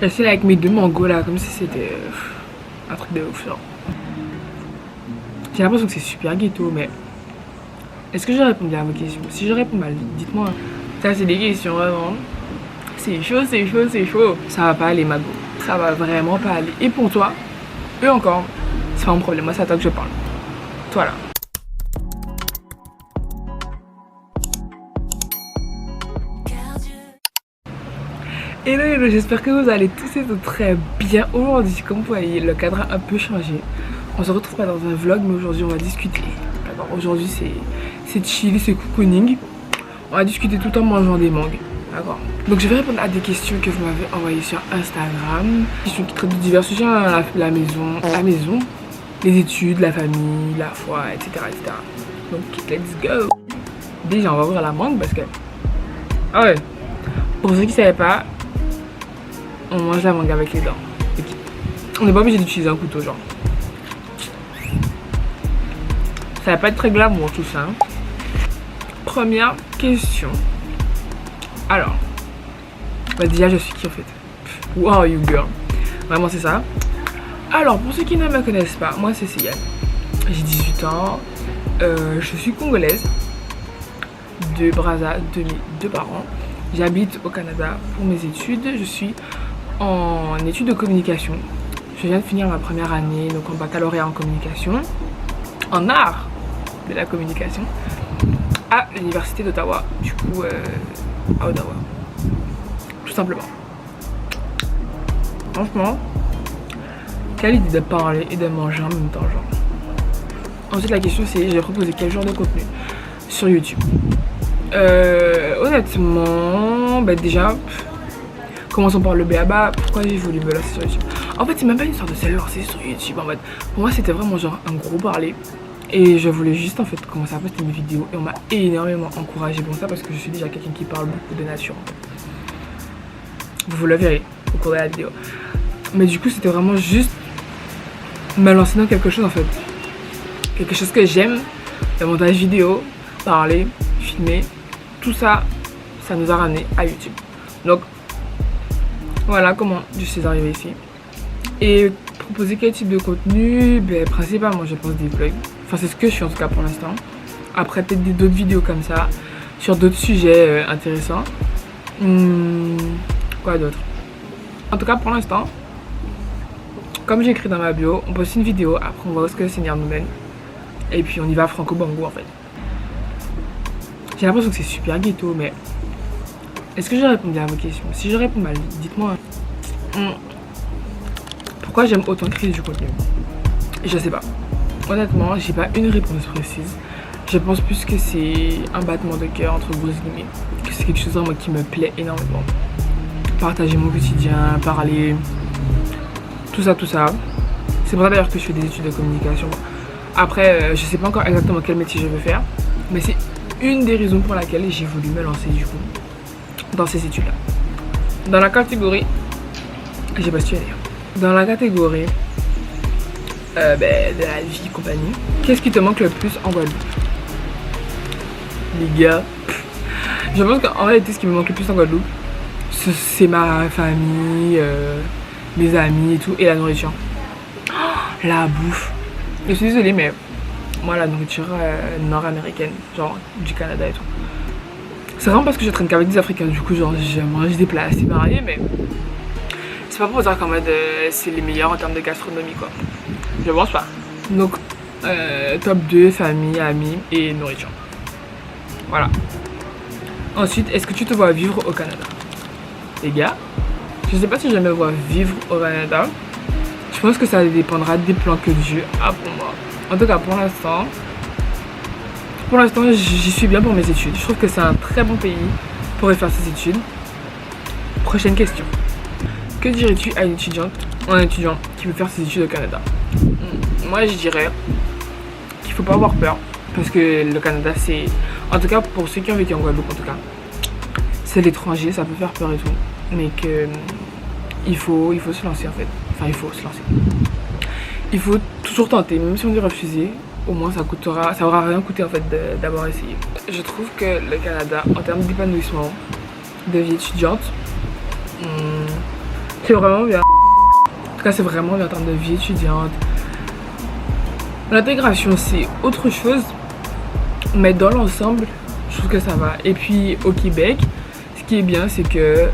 J'essaie avec mes deux mangos là, comme si c'était un truc de ouf. Genre. J'ai l'impression que c'est super ghetto, mais est-ce que je réponds à vos questions? Si je réponds mal, dites-moi. Ça, c'est des questions vraiment. C'est chaud, c'est chaud, c'est chaud. Ça va pas aller, Mago. Ça va vraiment pas aller. Et pour toi, eux encore, c'est pas mon problème. Moi, c'est à toi que je parle. Toi là. Hello, hello, j'espère que vous allez tous et toutes très bien. Aujourd'hui, comme vous voyez, le cadre a un peu changé. On se retrouve pas dans un vlog, mais aujourd'hui, on va discuter. D'accord, aujourd'hui, c'est chill, c'est cocooning. On va discuter tout en mangeant des mangues. D'accord. Donc, je vais répondre à des questions que vous m'avez envoyées sur Instagram. Questions qui traitent de divers sujets, la maison, les études, la famille, la foi, etc., etc. Donc, let's go. Déjà, on va ouvrir la mangue parce que... Ah ouais. Pour ceux qui ne savaient pas, on mange la mangue avec les dents. On n'est pas obligé d'utiliser un couteau, genre. Ça va pas être très glamour tout ça. Hein. Première question. Alors, bah déjà je suis qui en fait? Who are you girl? Vraiment c'est ça. Alors pour ceux qui ne me connaissent pas, moi c'est Céline. J'ai 18 ans. Je suis congolaise. De Brazza, de mes deux parents. J'habite au Canada pour mes études. Je suis en études de communication. Je viens de finir ma première année, donc en baccalauréat en communication, en art de la communication, à l'université d'Ottawa, du coup à Ottawa, tout simplement. Franchement, quelle idée de parler et de manger en même temps, genre. Ensuite la question c'est, j'ai proposé quel genre de contenu sur YouTube. Honnêtement, bah déjà, commençons par le b.a.-ba. Pourquoi j'ai voulu me lancer sur YouTube? En fait, c'est même pas une sorte de se lancer sur YouTube. En fait, pour moi, c'était vraiment genre un gros parler. Et je voulais juste en fait commencer à poster mes vidéos. Et on m'a énormément encouragé pour ça parce que je suis déjà quelqu'un qui parle beaucoup de nature. En fait. Vous le verrez au cours de la vidéo. Mais du coup, c'était vraiment juste me lancer dans quelque chose en fait. Quelque chose que j'aime. Le montage vidéo, parler, filmer. Tout ça, ça nous a ramené à YouTube. Donc, voilà comment je suis arrivée ici. Et proposer quel type de contenu? Ben, principalement, je pense des vlogs. Enfin, c'est ce que je suis en tout cas pour l'instant. Après, peut-être d'autres vidéos comme ça, sur d'autres sujets intéressants. Quoi d'autre? En tout cas, pour l'instant, comme j'ai écrit dans ma bio, on poste une vidéo. Après, on voit où ce que le Seigneur nous mène. Et puis, on y va franco-bango en fait. J'ai l'impression que c'est super ghetto, mais est-ce que je réponds à vos questions? Si je réponds mal, dites-moi. Pourquoi j'aime autant créer du contenu? Je sais pas. Honnêtement, j'ai pas une réponse précise. Je pense plus que c'est un battement de cœur entre grosses guillemets. Que c'est quelque chose vraiment qui me plaît énormément. Partager mon quotidien, parler, tout ça, tout ça. C'est pour ça d'ailleurs que je fais des études de communication. Après, je sais pas encore exactement quel métier je veux faire, mais c'est une des raisons pour laquelle j'ai voulu me lancer du coup dans ces études là. Dans la catégorie, j'ai postulé. Dans la catégorie de la vie compagnie, qu'est-ce qui te manque le plus en Guadeloupe? Les gars, je pense qu'en réalité ce qui me manque le plus en Guadeloupe, c'est ma famille, mes amis et tout, et la nourriture. La bouffe. Je suis désolée mais moi la nourriture nord-américaine, genre du Canada et tout. C'est vraiment parce que je traîne qu'avec des Africains, du coup genre je mange des plats assez variés, mais c'est pas pour dire qu'en mode c'est les meilleurs en termes de gastronomie quoi. Je pense pas. Donc top 2, famille, amis et nourriture. Voilà. Ensuite, est-ce que tu te vois vivre au Canada? Les gars, je sais pas si je me vois vivre au Canada. Je pense que ça dépendra des plans que Dieu a pour moi. En tout cas pour l'instant, j'y suis bien pour mes études. Je trouve que c'est un très bon pays pour y faire ses études. Prochaine question. Que dirais-tu à une étudiante ou un étudiant qui veut faire ses études au Canada? Moi je dirais qu'il faut pas avoir peur. Parce que le Canada c'est... En tout cas pour ceux qui ont vécu en Guadeloupe en tout cas. C'est l'étranger, ça peut faire peur et tout. Mais que il faut se lancer en fait. Enfin il faut se lancer. Il faut toujours tenter, même si on dit refuser. Au moins ça aura rien coûté en fait d'avoir essayé. Je trouve que le Canada en termes d'épanouissement de vie étudiante, C'est vraiment bien. En tout cas, c'est vraiment bien en termes de vie étudiante. L'intégration, c'est autre chose. Mais dans l'ensemble, je trouve que ça va. Et puis au Québec, ce qui est bien, c'est que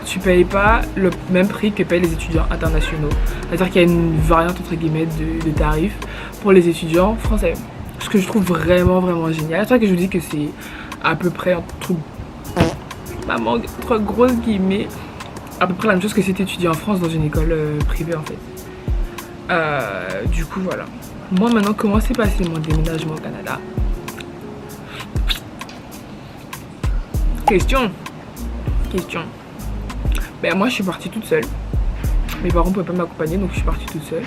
tu payes pas le même prix que payent les étudiants internationaux. C'est-à-dire qu'il y a une variante entre guillemets de tarifs pour les étudiants français. Ce que je trouve vraiment génial. C'est pour ça que je vous dis que c'est à peu près entre grosses guillemets, à peu près la même chose que si tu étudiais en France dans une école privée en fait. Du coup voilà. Moi maintenant, comment s'est passé mon déménagement au Canada? Question. Ben moi je suis partie toute seule. Mes parents ne pouvaient pas m'accompagner, donc je suis partie toute seule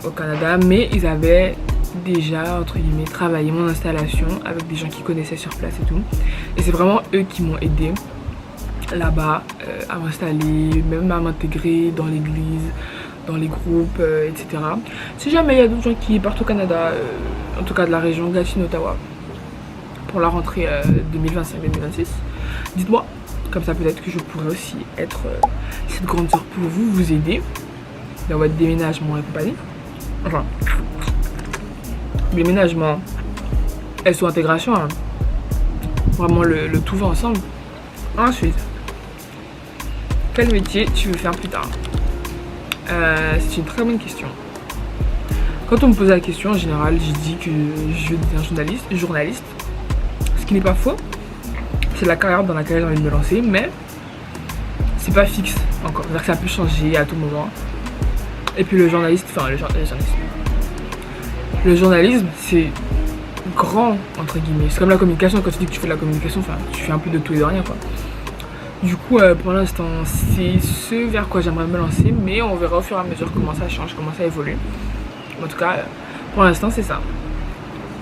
au Canada. Mais ils avaient déjà, entre guillemets, travaillé mon installation avec des gens qui connaissaient sur place et tout. Et c'est vraiment eux qui m'ont aidé là-bas à m'installer, même à m'intégrer dans l'église, dans les groupes, etc. Si jamais il y a d'autres gens qui partent au Canada, en tout cas de la région Gatineau-Ottawa, pour la rentrée 2025-2026, dites-moi. Comme ça peut-être que je pourrais aussi être cette grande sœur pour vous aider dans votre déménagement et compagnie. Enfin, déménagement, et sous intégration, hein. Vraiment le tout va ensemble. Ensuite, quel métier tu veux faire plus tard? C'est une très bonne question. Quand on me pose la question, en général, je dis que je veux devenir journaliste. Ce qui n'est pas faux. C'est la carrière dans laquelle j'ai envie de me lancer, mais c'est pas fixe encore. C'est-à-dire que ça peut changer à tout moment. Et puis le journalisme, c'est grand, entre guillemets. C'est comme la communication. Quand tu dis que tu fais de la communication, enfin, tu fais un peu de tout et de rien, quoi. Du coup, pour l'instant, c'est ce vers quoi j'aimerais me lancer, mais on verra au fur et à mesure comment ça change, comment ça évolue. En tout cas, pour l'instant, c'est ça.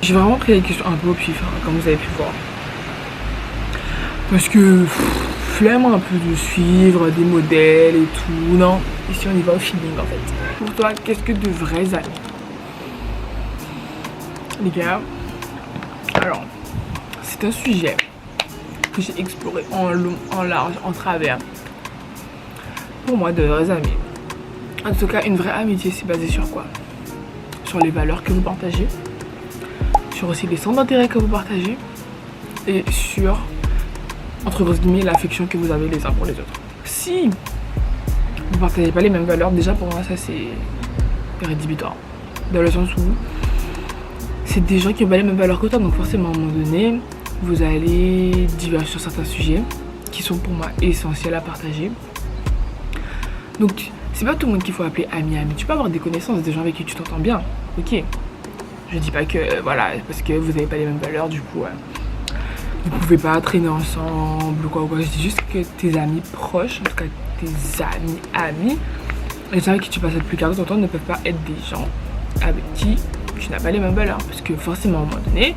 J'ai vraiment pris les questions un peu au pif, hein, comme vous avez pu voir. Parce que flemme un peu de suivre des modèles et tout. Non, ici on y va au feeling en fait. Pour toi, qu'est-ce que de vrais amis? Les gars, alors, c'est un sujet que j'ai exploré en long, en large, en travers. Pour moi, de vrais amis. En tout cas, une vraie amitié, c'est basé sur quoi? Sur les valeurs que vous partagez, sur aussi les centres d'intérêt que vous partagez, et sur, entre guillemets, l'affection que vous avez les uns pour les autres. Si vous ne partagez pas les mêmes valeurs, déjà pour moi ça c'est rédhibitoire. Dans le sens où c'est des gens qui n'ont pas les mêmes valeurs que toi, donc forcément à un moment donné, vous allez diverger sur certains sujets qui sont pour moi essentiels à partager. Donc c'est pas tout le monde qu'il faut appeler ami. Tu peux avoir des connaissances, des gens avec qui tu t'entends bien, ok. Je dis pas que voilà, parce que vous n'avez pas les mêmes valeurs, du coup vous pouvez pas traîner ensemble ou quoi. Je dis juste que tes amis proches, en tout cas tes amis, les gens avec qui tu passes le plus quart de ton temps ne peuvent pas être des gens avec qui tu n'as pas les mêmes valeurs. Parce que forcément à un moment donné,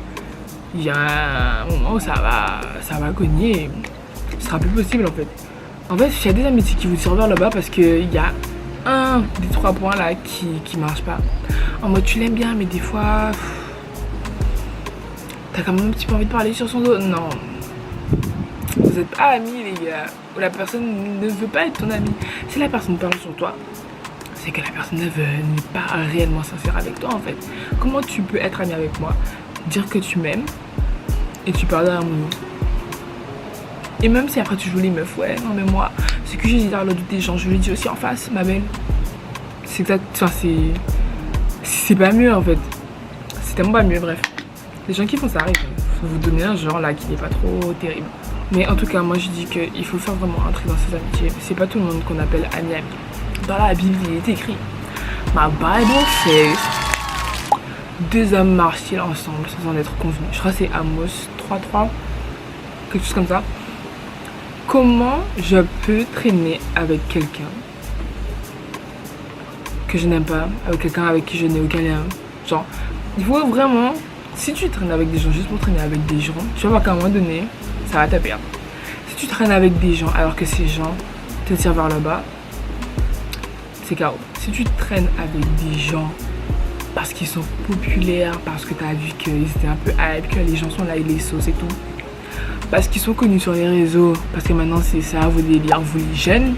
il y a un moment où ça va cogner et ce sera plus possible en fait. En fait, il y a des amitiés qui vous tirent vers là-bas parce qu'il y a un des 3 points là qui marche pas. En mode tu l'aimes bien mais des fois t'as quand même un petit peu envie de parler sur son dos. Non, vous êtes pas amis les gars. Ou la personne ne veut pas être ton ami. Si la personne parle sur toi, c'est que la personne n'est pas réellement sincère avec toi en fait. Comment tu peux être ami avec moi, dire que tu m'aimes et tu parles derrière mon dos? Et même si après tu joues les meufs, ouais, non mais moi, ce que j'ai dit dans l'autre des gens, je lui dis aussi en face, ma belle. C'est exact, enfin c'est pas mieux en fait. C'est tellement pas mieux, bref. Les gens qui font ça, il faut vous donner un genre là qui n'est pas trop terrible. Mais en tout cas, moi je dis qu'il faut faire vraiment un tri dans ses amitiés. C'est pas tout le monde qu'on appelle ami. Dans la Bible, il est écrit My Bible says 2 hommes marchent-ils ensemble sans en être convenus. Je crois que c'est Amos 3:3, quelque chose comme ça. Comment je peux traîner avec quelqu'un que je n'aime pas, avec quelqu'un avec qui je n'ai aucun lien? Genre, il faut vraiment, si tu traînes avec des gens juste pour traîner avec des gens, tu vas voir qu'à un moment donné, ça va te perdre. Si tu traînes avec des gens alors que ces gens te tirent vers le bas, c'est KO. Si tu traînes avec des gens parce qu'ils sont populaires, parce que tu as vu qu'ils étaient un peu hype, que les gens sont là, ils les saucent et tout, parce qu'ils sont connus sur les réseaux, parce que maintenant c'est ça vos délires, vous les jeunes,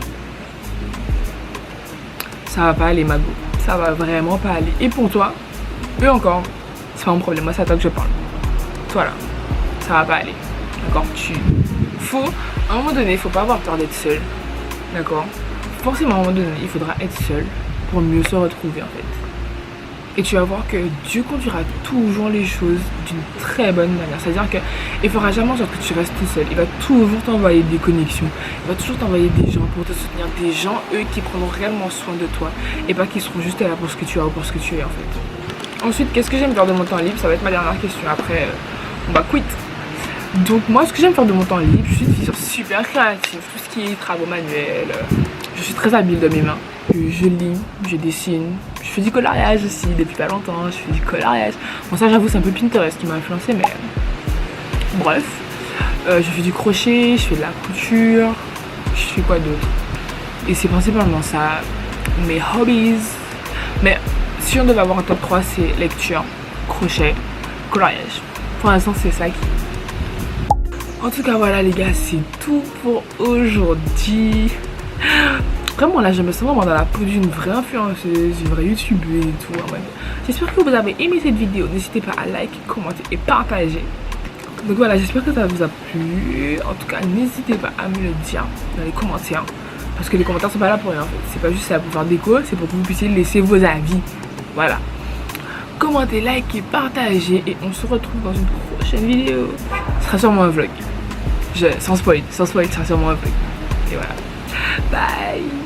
ça va pas aller ma go, ça va vraiment pas aller. Et pour toi, eux encore, c'est pas mon problème, moi c'est à toi que je parle. Voilà, ça va pas aller, d'accord. À un moment donné, il faut pas avoir peur d'être seul, d'accord. Forcément à un moment donné, il faudra être seul pour mieux se retrouver en fait. Et tu vas voir que Dieu conduira toujours les choses d'une très bonne manière. C'est-à-dire qu'il ne fera jamais en sorte que tu restes tout seul. Il va toujours t'envoyer des connexions. Il va toujours t'envoyer des gens pour te soutenir. Des gens, eux, qui prendront réellement soin de toi. Et pas qui seront juste là pour ce que tu as ou pour ce que tu es en fait. Ensuite, qu'est-ce que j'aime faire de mon temps libre? Ça va être ma dernière question. Après, on va quitter. Donc moi, ce que j'aime faire de mon temps libre, je suis une fille super créative. Tout ce qui est travaux manuels. Je suis très habile de mes mains. Je lis, je dessine, je fais du coloriage aussi depuis pas longtemps, je fais du coloriage. Bon ça j'avoue c'est un peu Pinterest qui m'a influencé mais bref. Je fais du crochet, je fais de la couture, je fais quoi d'autre? Et c'est principalement ça, mes hobbies. Mais si on devait avoir un top 3 c'est lecture, crochet, coloriage. Pour l'instant c'est ça qui... En tout cas voilà les gars, c'est tout pour aujourd'hui. Vraiment là je me sens vraiment dans la peau d'une vraie influenceuse, d'une vraie youtubeuse et tout en mode. J'espère que vous avez aimé cette vidéo, n'hésitez pas à liker, commenter et partager. Donc voilà, j'espère que ça vous a plu. En tout cas n'hésitez pas à me le dire dans les commentaires. Parce que les commentaires sont pas là pour rien en fait. C'est pas juste ça pour faire déco, c'est pour que vous puissiez laisser vos avis. Voilà. Commentez, likez, partagez et on se retrouve dans une prochaine vidéo. Ce sera sûrement un vlog. Sans spoil, ça sera sûrement un vlog. Et voilà. Bye.